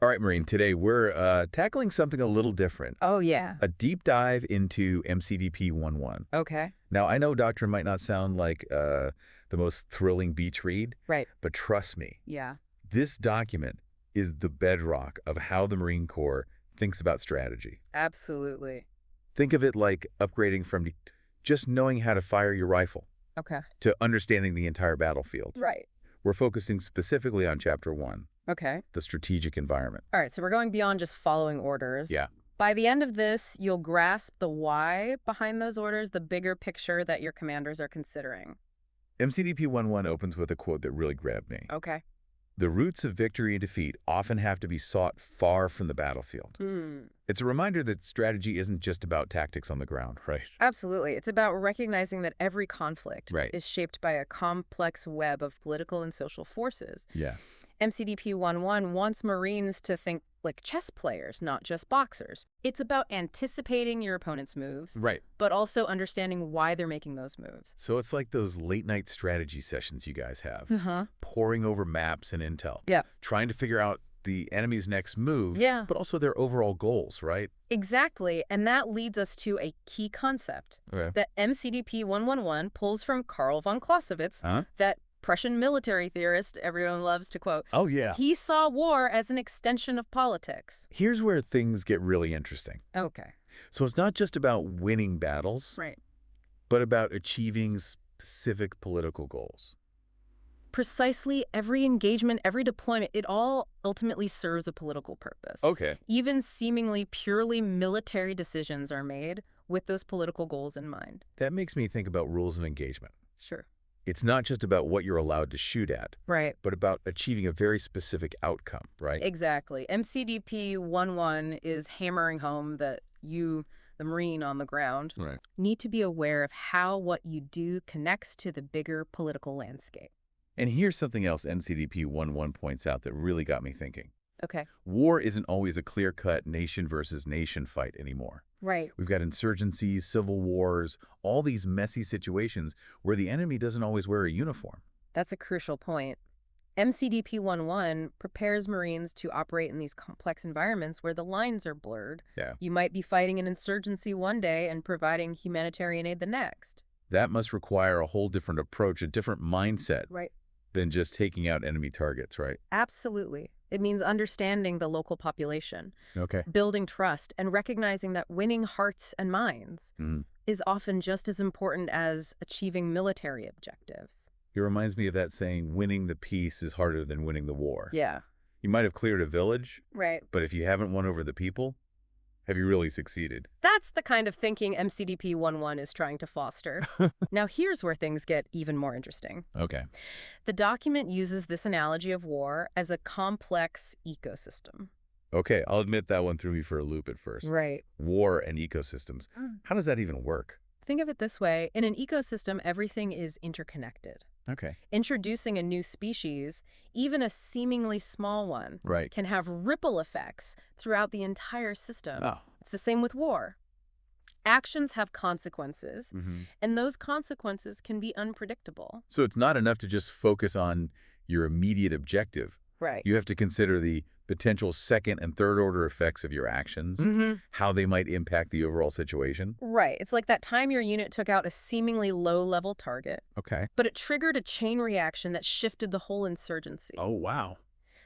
All right, Maureen, today we're tackling something a little different. Oh, yeah. A deep dive into MCDP 1.1. Okay. Now, I know doctrine might not sound like the most thrilling beach read, Right. but trust me, Yeah. this document is the bedrock of how the Marine Corps thinks about strategy. Absolutely. Think of it like upgrading from just knowing how to fire your rifle Okay. to understanding the entire battlefield. Right. We're focusing specifically on Chapter 1, Okay. the strategic environment. All right. So we're going beyond just following orders. Yeah. By the end of this, you'll grasp the why behind those orders, the bigger picture that your commanders are considering. MCDP 1.1 opens with a quote that really grabbed me. Okay. The roots of victory and defeat often have to be sought far from the battlefield. It's a reminder that strategy isn't just about tactics on the ground, right? Absolutely. It's about recognizing that every conflict Right. is shaped by a complex web of political and social forces. Yeah. MCDP 1.1 wants Marines to think like chess players, not just boxers. It's about anticipating your opponent's moves, Right. but also understanding why they're making those moves. So it's like those late-night strategy sessions you guys have, Uh-huh. poring over maps and intel, Yeah. trying to figure out the enemy's next move, Yeah. but also their overall goals, right? Exactly, and that leads us to a key concept Okay. that MCDP 111 pulls from Karl von Clausewitz, Huh? that Prussian military theorist everyone loves to quote. Oh, yeah. He saw war as an extension of politics. Here's where things get really interesting. Okay. So it's not just about winning battles, Right. but about achieving specific political goals. Precisely, every engagement, every deployment, it all ultimately serves a political purpose. Okay. Even seemingly purely military decisions are made with those political goals in mind. That makes me think about rules of engagement. Sure. It's not just about what you're allowed to shoot at, Right. but about achieving a very specific outcome, right? Exactly. MCDP 1.1 is hammering home that you, the Marine on the ground, Right. need to be aware of how what you do connects to the bigger political landscape. And here's something else MCDP 1.1 points out that really got me thinking. Okay. War isn't always a clear-cut nation versus nation fight anymore. Right. We've got insurgencies, civil wars, all these messy situations where the enemy doesn't always wear a uniform. That's a crucial point. MCDP 1.1 prepares Marines to operate in these complex environments where the lines are blurred. Yeah. You might be fighting an insurgency one day and providing humanitarian aid the next. That must require a whole different approach, a different mindset Right. than just taking out enemy targets, right? Absolutely. It means understanding the local population, Okay. building trust, and recognizing that winning hearts and minds is often just as important as achieving military objectives. It reminds me of that saying, winning the peace is harder than winning the war. Yeah. You might have cleared a village, Right. but if you haven't won over the people, have you really succeeded? That's the kind of thinking MCDP 1.1 is trying to foster. Now, here's where things get even more interesting. Okay. The document uses this analogy of war as a complex ecosystem. Okay, I'll admit that one threw me for a loop at first. Right. War and ecosystems. How does that even work? Think of it this way. In an ecosystem, everything is interconnected. Okay. Introducing a new species, even a seemingly small one, Right. can have ripple effects throughout the entire system. Oh. It's the same with war. Actions have consequences, and those consequences can be unpredictable. So it's not enough to just focus on your immediate objective. Right. You have to consider the potential second and third order effects of your actions, how they might impact the overall situation. Right. It's like that time your unit took out a seemingly low-level target, Okay. but it triggered a chain reaction that shifted the whole insurgency. Oh, wow.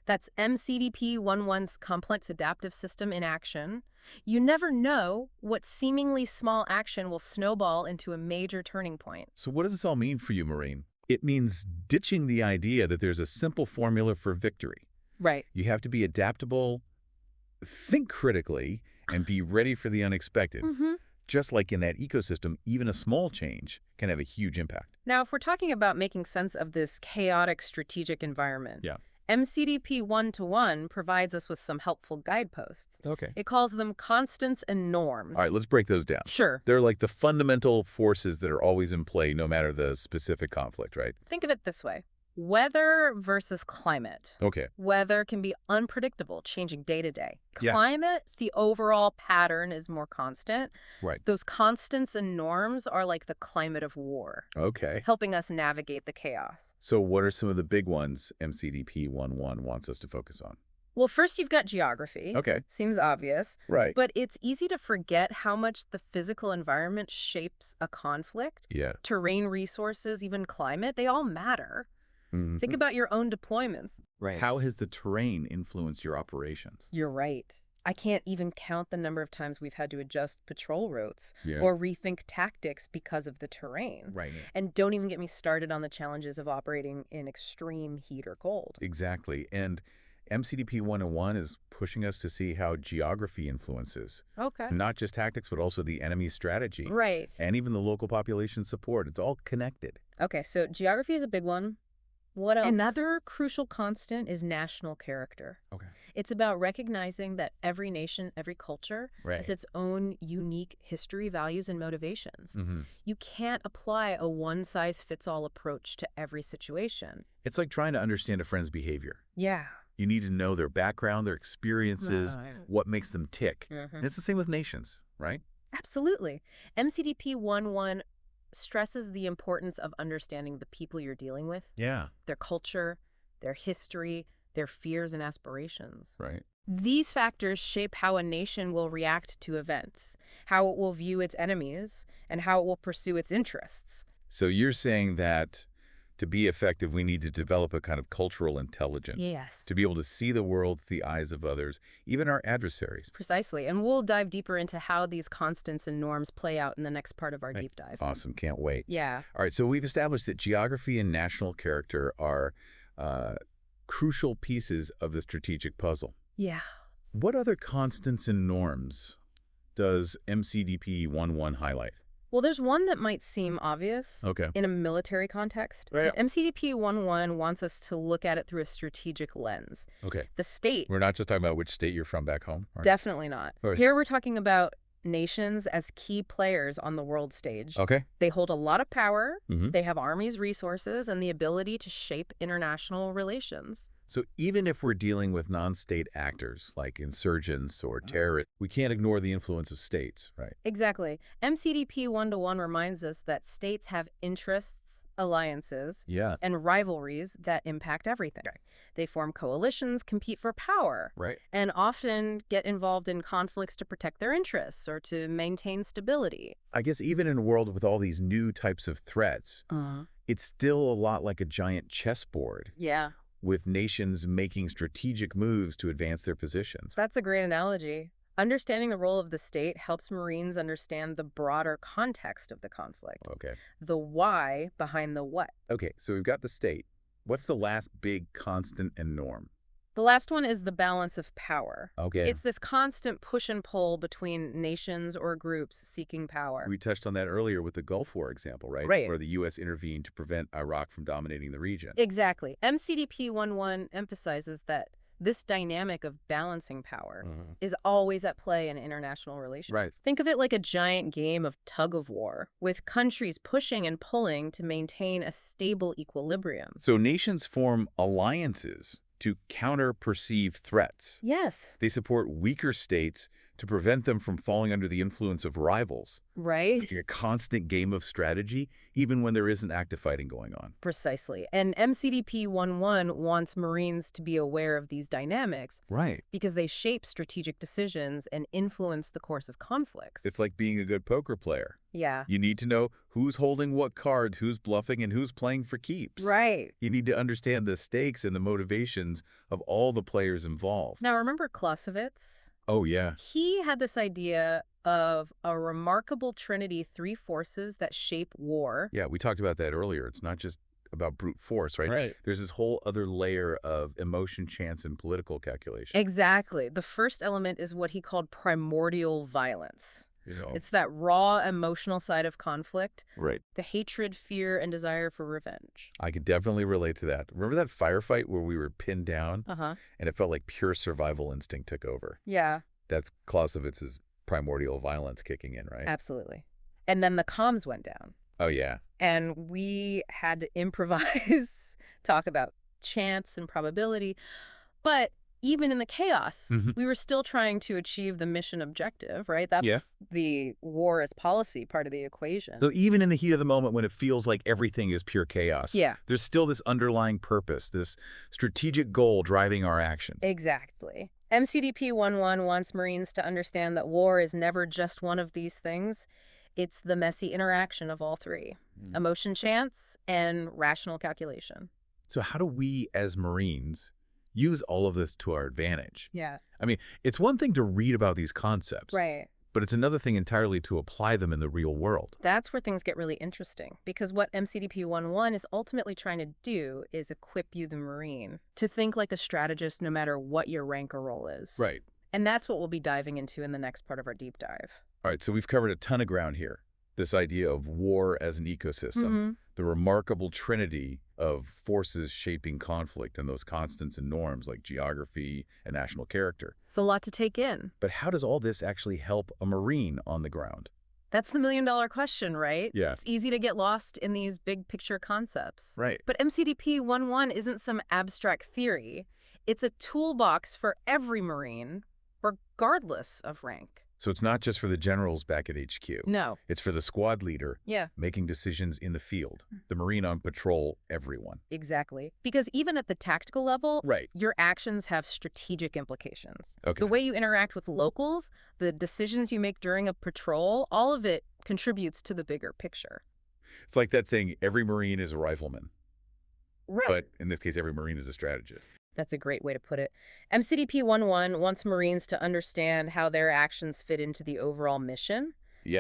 That's MCDP 1.1's complex adaptive system in action. You never know what seemingly small action will snowball into a major turning point. So what does this all mean for you, Marine? It means ditching the idea that there's a simple formula for victory. Right. You have to be adaptable, think critically, and be ready for the unexpected. Just like in that ecosystem, even a small change can have a huge impact. Now, if we're talking about making sense of this chaotic strategic environment, Yeah. MCDP 1.1 provides us with some helpful guideposts. Okay. It calls them constants and norms. All right, let's break those down. Sure. They're like the fundamental forces that are always in play no matter the specific conflict, right? Think of it this way. Weather versus climate. Okay. Weather can be unpredictable, changing day to day. Yeah. Climate, the overall pattern is more constant. Right. Those constants and norms are like the climate of war, Okay. helping us navigate the chaos. So what are some of the big ones MCDP 1.1 wants us to focus on? Well, first you've got geography. Okay. Seems obvious. Right. But it's easy to forget how much the physical environment shapes a conflict. Yeah. Terrain, resources, even climate, they all matter. Think about your own deployments. Right. How has the terrain influenced your operations? You're right. I can't even count the number of times we've had to adjust patrol routes Yeah. or rethink tactics because of the terrain. Right. And don't even get me started on the challenges of operating in extreme heat or cold. Exactly. And MCDP 101 is pushing us to see how geography influences Okay. not just tactics, but also the enemy's strategy. Right. And even the local population support. It's all connected. Okay, so geography is a big one. What else? Another crucial constant is national character. Okay. It's about recognizing that every nation, every culture has its own unique history, values, and motivations. You can't apply a one-size-fits-all approach to every situation. It's like trying to understand a friend's behavior. Yeah. You need to know their background, their experiences, Right. what makes them tick. And it's the same with nations, right? Absolutely. MCDP 1.1 stresses the importance of understanding the people you're dealing with, Yeah. their culture, their history, their fears and aspirations. Right. These factors shape how a nation will react to events, how it will view its enemies, and how it will pursue its interests. So you're saying that to be effective, we need to develop a kind of cultural intelligence. Yes. To be able to see the world through the eyes of others, even our adversaries. Precisely. And we'll dive deeper into how these constants and norms play out in the next part of our deep dive. Awesome. Can't wait. Yeah. All right. So we've established that geography and national character are crucial pieces of the strategic puzzle. Yeah. What other constants and norms does MCDP 1.1 highlight? Well, there's one that might seem obvious in a military context. Right. But MCDP 1.1 wants us to look at it through a strategic lens. Okay. The state. We're not just talking about which state you're from back home? Right. Definitely not. Right. Here we're talking about nations as key players on the world stage. Okay. They hold a lot of power, they have armies, resources, and the ability to shape international relations. So even if we're dealing with non-state actors like insurgents or terrorists, we can't ignore the influence of states, right? Exactly. MCDP 1.1 reminds us that states have interests, alliances, and rivalries that impact everything. They form coalitions, compete for power, and often get involved in conflicts to protect their interests or to maintain stability. I guess even in a world with all these new types of threats, it's still a lot like a giant chessboard. Yeah. With nations making strategic moves to advance their positions. That's a great analogy. Understanding the role of the state helps Marines understand the broader context of the conflict. Okay. The why behind the what. Okay, so we've got the state. What's the last big constant and norm? The last one is the balance of power. Okay. It's this constant push and pull between nations or groups seeking power. We touched on that earlier with the Gulf War example, right? Right. Where the U.S. intervened to prevent Iraq from dominating the region. Exactly. MCDP 1.1 emphasizes that this dynamic of balancing power is always at play in international relations. Right. Think of it like a giant game of tug-of-war, with countries pushing and pulling to maintain a stable equilibrium. So nations form alliances to counter perceived threats. Yes. They support weaker states to prevent them from falling under the influence of rivals. Right. It's like a constant game of strategy, even when there isn't active fighting going on. Precisely. And MCDP 1.1 wants Marines to be aware of these dynamics. Right. Because they shape strategic decisions and influence the course of conflicts. It's like being a good poker player. Yeah. You need to know who's holding what cards, who's bluffing, and who's playing for keeps. Right. You need to understand the stakes and the motivations of all the players involved. Now, remember Clausewitz? Oh, yeah. He had this idea of a remarkable trinity, three forces that shape war. Yeah, we talked about that earlier. It's not just about brute force, right? Right. There's this whole other layer of emotion, chance, and political calculation. Exactly. The first element is what he called primordial violence. You know? It's that raw emotional side of conflict. Right. The hatred, fear, and desire for revenge. I could definitely relate to that. Remember that firefight where we were pinned down? Uh-huh. And it felt like pure survival instinct took over. Yeah. That's Clausewitz's primordial violence kicking in, right? Absolutely. And then the comms went down. Oh, yeah. And we had to improvise, talk about chance and probability. But even in the chaos, we were still trying to achieve the mission objective, right? That's the war as policy part of the equation. So even in the heat of the moment when it feels like everything is pure chaos, there's still this underlying purpose, this strategic goal driving our actions. Exactly. MCDP 1.1 wants Marines to understand that war is never just one of these things. It's the messy interaction of all three: emotion, chance, and rational calculation. So how do we as Marines use all of this to our advantage? I mean, it's one thing to read about these concepts, but it's another thing entirely to apply them in the real world. That's where things get really interesting, because what MCDP 1.1 is ultimately trying to do is equip you, the Marine, to think like a strategist no matter what your rank or role is. And that's what we'll be diving into in the next part of our deep dive. All right, so we've covered a ton of ground here. This idea of war as an ecosystem, the remarkable trinity of forces shaping conflict and those constants and norms like geography and national character. It's a lot to take in. But how does all this actually help a Marine on the ground? That's the million-dollar question, right? Yeah. It's easy to get lost in these big picture concepts. Right. But MCDP 1.1 isn't some abstract theory. It's a toolbox for every Marine, regardless of rank. So it's not just for the generals back at HQ. No. It's for the squad leader making decisions in the field, the Marine on patrol, everyone. Exactly. Because even at the tactical level, your actions have strategic implications. The way you interact with locals, the decisions you make during a patrol, all of it contributes to the bigger picture. It's like that saying, every Marine is a rifleman. Right. But in this case, every Marine is a strategist. That's a great way to put it. MCDP 1.1 wants Marines to understand how their actions fit into the overall mission,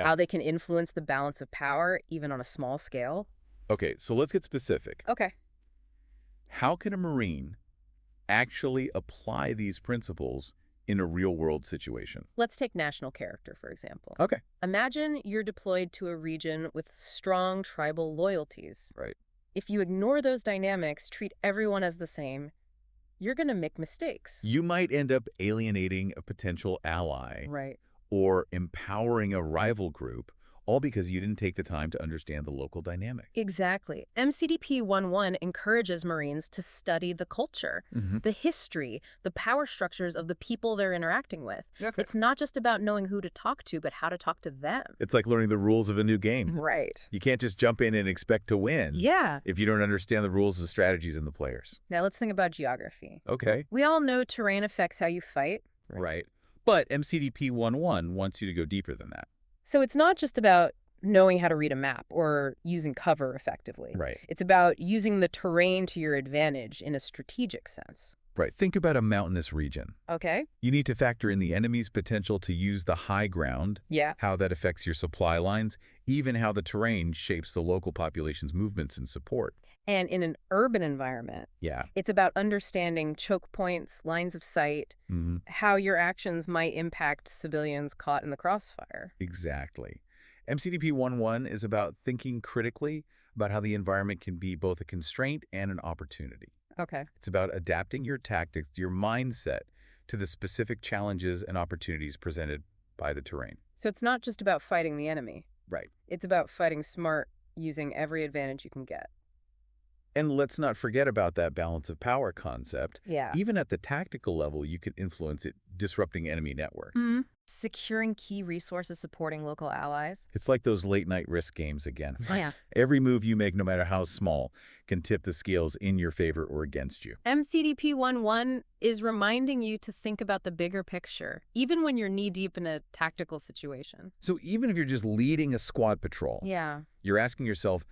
how they can influence the balance of power, even on a small scale. Okay, so let's get specific. Okay. How can a Marine actually apply these principles in a real-world situation? Let's take national character, for example. Okay. Imagine you're deployed to a region with strong tribal loyalties. Right. If you ignore those dynamics, treat everyone as the same, you're going to make mistakes. You might end up alienating a potential ally. Right. Or empowering a rival group, all because you didn't take the time to understand the local dynamic. Exactly. MCDP 1.1 encourages Marines to study the culture, the history, the power structures of the people they're interacting with. It's not just about knowing who to talk to, but how to talk to them. It's like learning the rules of a new game. Right. You can't just jump in and expect to win. If you don't understand the rules, the strategies, and the players. Now let's think about geography. Okay. We all know terrain affects how you fight. Right. But MCDP 1.1 wants you to go deeper than that. So it's not just about knowing how to read a map or using cover effectively. Right. It's about using the terrain to your advantage in a strategic sense. Right. Think about a mountainous region. Okay. You need to factor in the enemy's potential to use the high ground, how that affects your supply lines, even how the terrain shapes the local population's movements and support. And in an urban environment, it's about understanding choke points, lines of sight, how your actions might impact civilians caught in the crossfire. Exactly. MCDP 1.1 is about thinking critically about how the environment can be both a constraint and an opportunity. Okay. It's about adapting your tactics, your mindset, to the specific challenges and opportunities presented by the terrain. So it's not just about fighting the enemy. Right. It's about fighting smart, using every advantage you can get. And let's not forget about that balance of power concept. Even at the tactical level, you can influence it, disrupting enemy network. Securing key resources, supporting local allies. It's like those late-night risk games again. Yeah. Every move you make, no matter how small, can tip the scales in your favor or against you. MCDP 1.1 is reminding you to think about the bigger picture, even when you're knee-deep in a tactical situation. So even if you're just leading a squad patrol, you're asking yourself,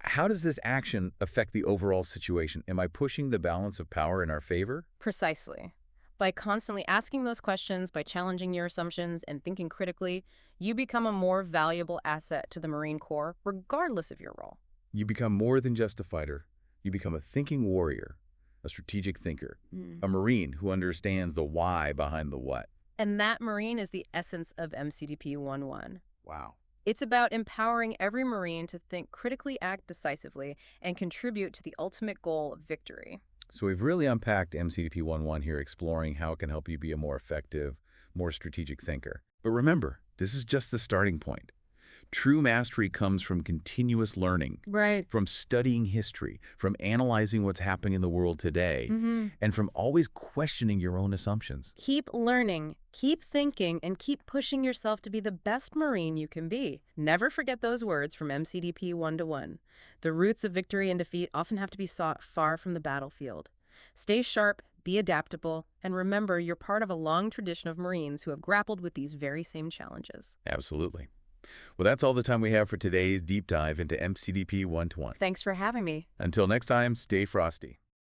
how does this action affect the overall situation? Am I pushing the balance of power in our favor? Precisely. By constantly asking those questions, by challenging your assumptions and thinking critically, you become a more valuable asset to the Marine Corps, regardless of your role. You become more than just a fighter. You become a thinking warrior, a strategic thinker, a Marine who understands the why behind the what. And that Marine is the essence of MCDP 1.1. Wow. It's about empowering every Marine to think critically, act decisively, and contribute to the ultimate goal of victory. So we've really unpacked MCDP 1.1 here, exploring how it can help you be a more effective, more strategic thinker. But remember, this is just the starting point. True mastery comes from continuous learning, Right. from studying history, from analyzing what's happening in the world today, and from always questioning your own assumptions. Keep learning, keep thinking, and keep pushing yourself to be the best Marine you can be. Never forget those words from MCDP 1-1. The roots of victory and defeat often have to be sought far from the battlefield. Stay sharp, be adaptable, and remember you're part of a long tradition of Marines who have grappled with these very same challenges. Absolutely. Well, that's all the time we have for today's deep dive into MCDP 1-1. Thanks for having me. Until next time, stay frosty.